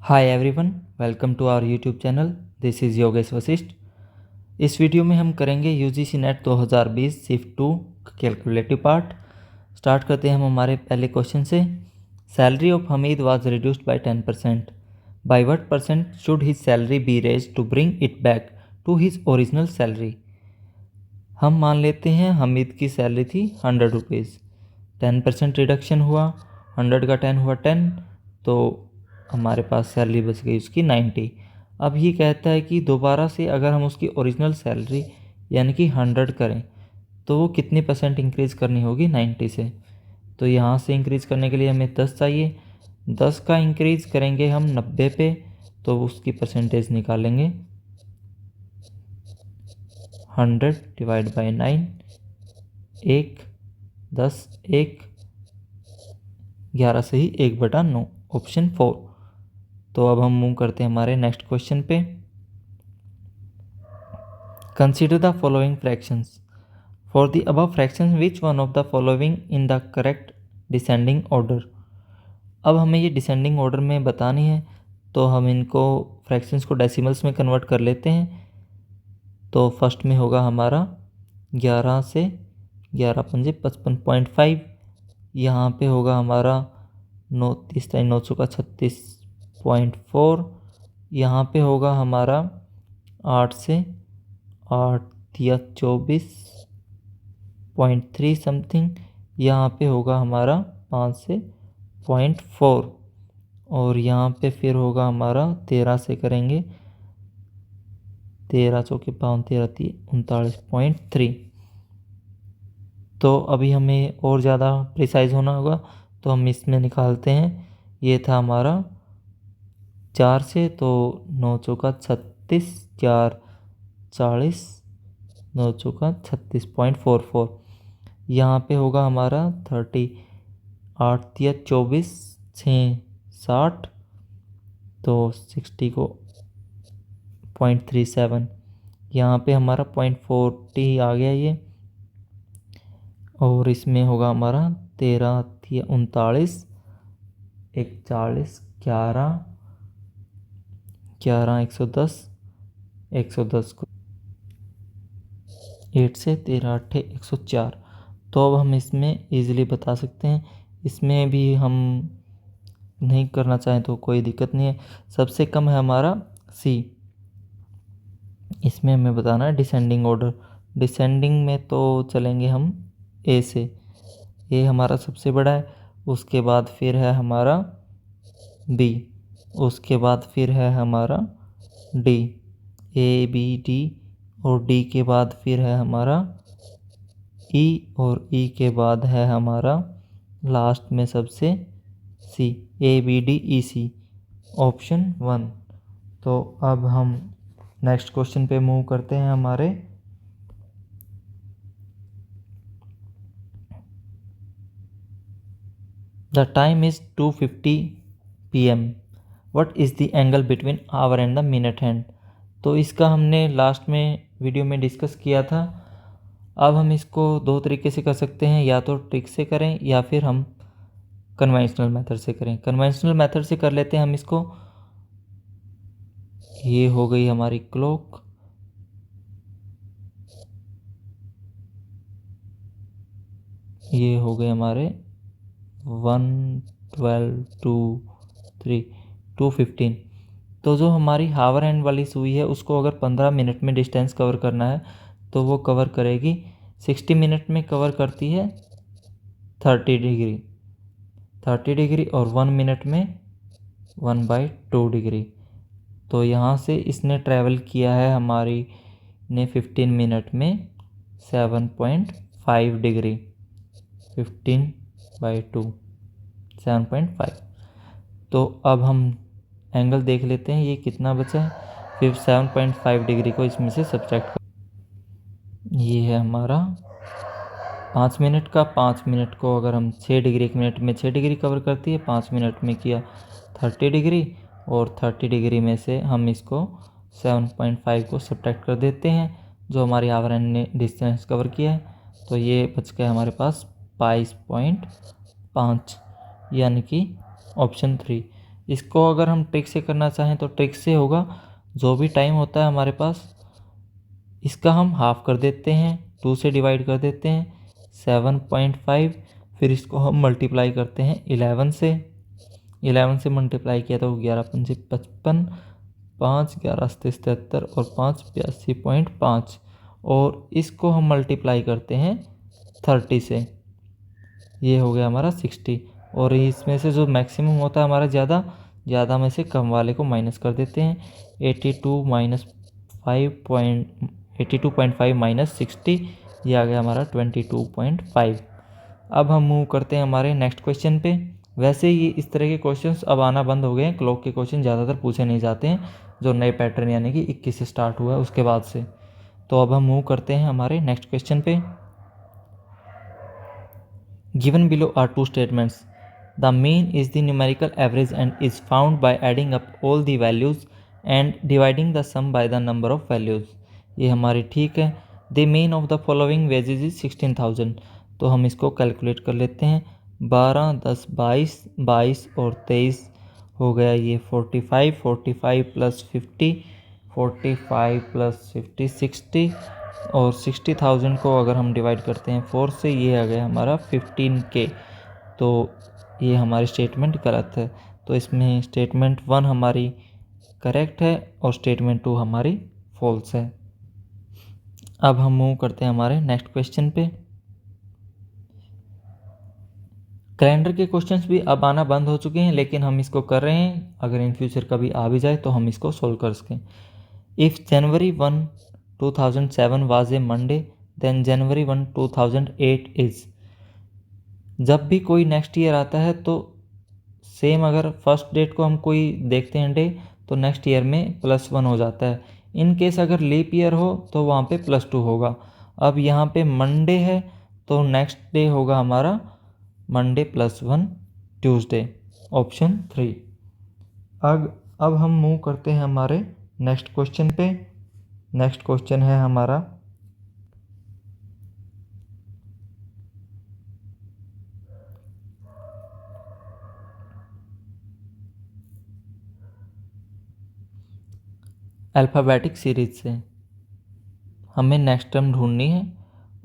Hi everyone, welcome to our YouTube channel. This is Yogesh Vashisht. इस video में हम करेंगे UGC NET 2020 shift 2 calculative part. Start करते हैं हम हमारे पहले क्वेश्चन से। Salary of Hamid was reduced by 10%। By what percent should his salary be raised to bring it back to his original salary. हम मान लेते हैं हमीद की सैलरी थी 100 रुपीज़, 10% रिडक्शन हुआ, 100 का 10 हुआ 10, तो हमारे पास सैलरी बच गई उसकी 90। अब ये कहता है कि दोबारा से अगर हम उसकी ओरिजिनल सैलरी यानी कि 100 करें तो वो कितनी परसेंट इंक्रीज़ करनी होगी 90 से। तो यहाँ से इंक्रीज़ करने के लिए हमें 10 चाहिए। 10 का इंक्रीज़ करेंगे हम 90 पे, तो उसकी परसेंटेज निकालेंगे 100 डिवाइड बाई 9, 1, 10, 1, 11 से ही 1/9, ऑप्शन 4। तो अब हम मूव करते हैं हमारे नेक्स्ट क्वेश्चन पे। Consider the following fractions. For the above fraction which one of the following in the correct descending order. अब हमें ये डिसेंडिंग ऑर्डर में बतानी है, तो हम इनको फ्रैक्शंस को डेसिमल्स में कन्वर्ट कर लेते हैं। तो फर्स्ट में होगा हमारा 11 से 11 पंजे 55.5। यहाँ पे होगा हमारा 9 3 9 का 36.4। यहाँ पे होगा हमारा 8 से 8 या 24.3 समथिंग। यहाँ पे होगा हमारा 5 से 0.4, और यहाँ पे फिर होगा हमारा 13 से करेंगे 13 चौके 5 13 39.3। तो अभी हमें और ज़्यादा प्रिसाइज होना होगा, तो हम इसमें निकालते हैं। ये था हमारा 4 से, तो 9 चौका 36, 4 40, 9 चौका 36.44। यहाँ पे होगा हमारा 30, 8 या 24, 6 60, तो 60 को 0.37। यहाँ पे हमारा 0.40 आ गया ये, और इसमें होगा हमारा 13 39, 41, 11 11 110, 110 को 8 से 13 8 104। तो अब हम इसमें इजीली बता सकते हैं। इसमें भी हम नहीं करना चाहें तो कोई दिक्कत नहीं है। सबसे कम है हमारा सी। इसमें हमें बताना है डिसेंडिंग ऑर्डर। डिसेंडिंग में तो चलेंगे हम ए से। ए हमारा सबसे बड़ा है, उसके बाद फिर है हमारा बी, उसके बाद फिर है हमारा डी। ए बी डी, और डी के बाद फिर है हमारा ई, और ई के बाद है हमारा लास्ट में सबसे C. A B D E C, option 1। तो अब हम नेक्स्ट क्वेश्चन पे मूव करते हैं हमारे। The time is 2:50 PM। What is the angle between our and the minute hand. तो इसका हमने लास्ट में वीडियो में डिस्कस किया था। अब हम इसको दो तरीके से कर सकते हैं, या तो ट्रिक से करें या फिर हम कन्वेंशनल मेथड से करें। कन्वेंशनल मेथड से कर लेते हैं हम इसको। ये हो गई हमारी क्लॉक, ये हो गए हमारे 1 12 2 3 2:15। तो जो हमारी हावर हैंड वाली सुई है उसको अगर 15 मिनट में डिस्टेंस कवर करना है तो वो कवर करेगी 60 मिनट में कवर करती है 30 डिग्री, 30 डिग्री, और 1 मिनट में 1/2 डिग्री। तो यहाँ से इसने ट्रैवल किया है हमारी ने 15 मिनट में 7.5 डिग्री। 15/2 7.5। तो अब हम एंगल देख लेते हैं ये कितना बचा है। फिर 7.5 डिग्री को इसमें से सब्ट्रैक्ट कर, ये है हमारा 5 मिनट का। 5 मिनट को अगर हम 6 डिग्री, 1 मिनट में 6 डिग्री कवर करती है, 5 मिनट में किया 30 डिग्री, और 30 डिग्री में से हम इसको 7.5 को सब्ट्रैक्ट कर देते हैं जो हमारी आवर हैंड ने डिस्टेंस कवर किया है। तो ये बच गया हमारे पास 22.5, यानी कि ऑप्शन 3। इसको अगर हम ट्रिक से करना चाहें तो ट्रिक से होगा, जो भी टाइम होता है हमारे पास इसका हम हाफ कर देते हैं, 2 से डिवाइड कर देते हैं 7.5, फिर इसको हम मल्टीप्लाई करते हैं 11 से। 11 से मल्टीप्लाई किया तो 11 पंजे 55, 5 11 77 और 5 82.5, और इसको हम मल्टीप्लाई करते हैं 30 से, ये हो गया हमारा 60। और इसमें से जो मैक्सिमम होता है हमारा ज़्यादा में से कम वाले को माइनस कर देते हैं। 82.5 माइनस 60, ये आ गया हमारा 22.5। अब हम मूव करते हैं हमारे नेक्स्ट क्वेश्चन पे। वैसे ये इस तरह के क्वेश्चंस अब आना बंद हो गए हैं, क्लॉक के क्वेश्चन ज़्यादातर पूछे नहीं जाते हैं, जो नए पैटर्न यानी कि 21 से स्टार्ट हुआ है उसके बाद से। तो अब हम मूव करते हैं हमारे नेक्स्ट क्वेश्चन पे। Given below are two statements. The mean is the numerical average and is found by adding up all the values and dividing the sum by the number of values. ये हमारी ठीक है। The mean of the following wages is 16,000। तो हम इसको calculate कर लेते हैं। 12, 10, 22, 22 और 23 हो गया ये 45, 45 प्लस 50, 45 प्लस 50 60, और 60,000 को अगर हम डिवाइड करते हैं 4 से, ये आ गया हमारा 15K। तो ये हमारी स्टेटमेंट गलत है, तो इसमें स्टेटमेंट 1 हमारी करेक्ट है और स्टेटमेंट 2 हमारी फॉल्स है। अब हम मूव करते हैं हमारे नेक्स्ट क्वेश्चन पे। कैलेंडर के क्वेश्चंस भी अब आना बंद हो चुके हैं, लेकिन हम इसको कर रहे हैं, अगर इन फ्यूचर कभी आ भी जाए तो हम इसको सोल्व कर सकें। If January 1, 2007 was a Monday, then January 1, 2008 is। जब भी कोई नेक्स्ट ईयर आता है तो सेम, अगर फर्स्ट डेट को हम कोई देखते हैं डे, तो नेक्स्ट ईयर में +1 हो जाता है। इन केस अगर लीप ईयर हो तो वहाँ पे +2 होगा। अब यहाँ पे मंडे है तो नेक्स्ट डे होगा हमारा मंडे +1 ट्यूसडे, ऑप्शन 3। अब हम मूव करते हैं हमारे नेक्स्ट क्वेश्चन पे। नेक्स्ट क्वेश्चन है हमारा अल्फ़ाबेटिक सीरीज से। हमें नेक्स्ट टर्म ढूंढनी है,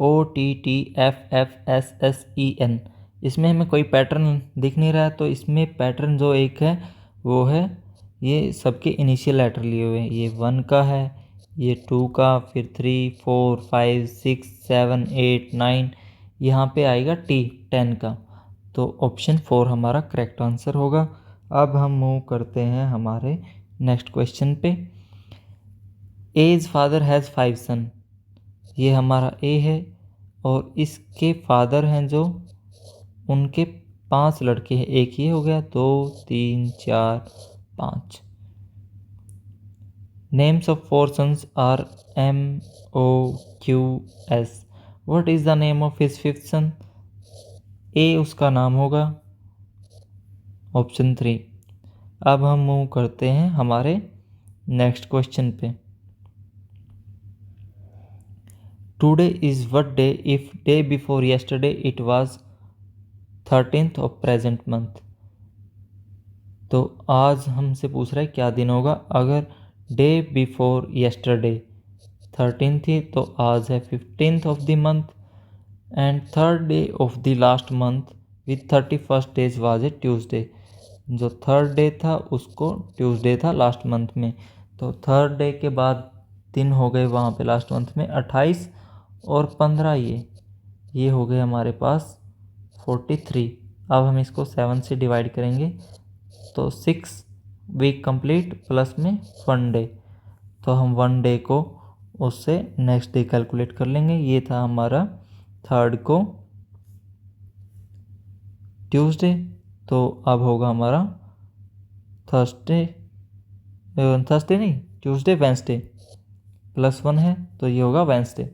OTTFFSSEN। इसमें हमें कोई पैटर्न दिख नहीं रहा है, तो इसमें पैटर्न जो एक है वो है, ये सबके इनिशियल लेटर लिए हुए हैं। ये 1 का है, ये 2 का, फिर 3, 4, 5, 6, 7, 8, 9, यहाँ पे आएगा T 10 का। तो ऑप्शन 4 हमारा करेक्ट आंसर होगा। अब हम मूव करते हैं हमारे नेक्स्ट क्वेश्चन पे। एज फादर हैज़ 5 सन। ये हमारा ए है, और इसके फादर हैं जो, उनके 5 लड़के हैं। एक ये हो गया, 2, 3, 4, 5। Names of 4 sons are MOQS। What is the name of his 5th son? ए उसका नाम होगा, ऑप्शन 3। अब हम मूव करते हैं हमारे नेक्स्ट क्वेश्चन पे। Today is what day if day before yesterday it was 13th of present month. तो आज हमसे पूछ रहा है क्या दिन होगा, अगर डे बिफोर येस्टरडे 13 थी तो आज है 15th of the month, and third day of the last month with 31st days was a Tuesday. जो थर्ड डे था उसको ट्यूसडे था लास्ट मंथ में, तो थर्ड डे के बाद दिन हो गए वहाँ पे लास्ट मंथ में 28 और 15, ये हो गए हमारे पास 43। अब हम इसको 7 से डिवाइड करेंगे तो 6 वीक कंप्लीट प्लस में 1 डे, तो हम 1 डे को उससे नेक्स्ट डे कैलकुलेट कर लेंगे। ये था हमारा थर्ड को ट्यूसडे, तो अब होगा हमारा थर्सडे नहीं, ट्यूसडे वेंसडे, +1 है तो ये होगा वेंसडे।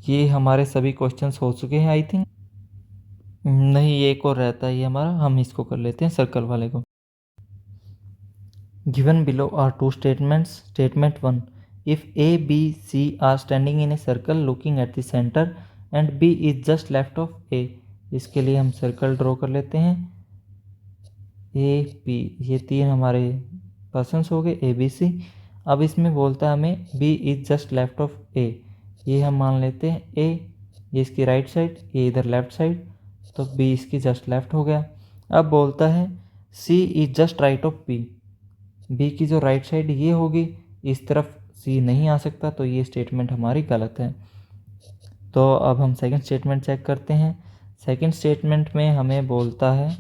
ये हमारे सभी क्वेश्चंस हो चुके हैं आई थिंक। नहीं, ये एक और रहता है ये हमारा, हम इसको कर लेते हैं सर्कल वाले को। Given below are 2 statements. Statement 1, if A, B, C are standing in a circle looking at the centre and B is just left of A। इसके लिए हम सर्कल ड्रॉ कर लेते हैं। ए पी, ये 3 हमारे पर्सन्स हो गए, ए बी सी। अब इसमें बोलता है हमें B is just left of A, ये हम मान लेते हैं ए, ये इसकी राइट साइड, ये इधर लेफ्ट साइड, तो बी इसकी जस्ट लेफ्ट हो गया। अब बोलता है C is just right of B, B की जो राइट साइड ये होगी, इस तरफ सी नहीं आ सकता, तो ये स्टेटमेंट हमारी गलत है। तो अब हम सेकंड स्टेटमेंट चेक करते हैं। सेकंड स्टेटमेंट में हमें बोलता है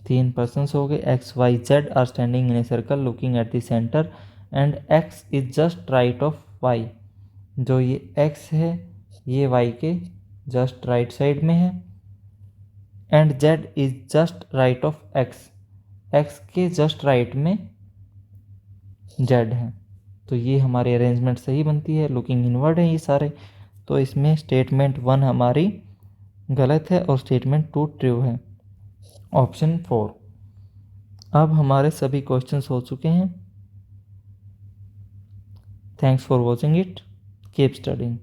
3 पर्सन्स हो गए, X Y Z are standing in a circle looking at the centre and X is just right of Y, जो ये एक्स है ये वाई के जस्ट राइट साइड में है, and Z is just right of x, x के just right में Z है। तो ये हमारी अरेंजमेंट सही बनती है, लुकिंग इनवर्ड है ये सारे। तो इसमें स्टेटमेंट 1 हमारी गलत है और स्टेटमेंट 2 ट्रू है, ऑप्शन 4। अब हमारे सभी क्वेश्चंस हो चुके हैं। Thanks for watching it, keep studying.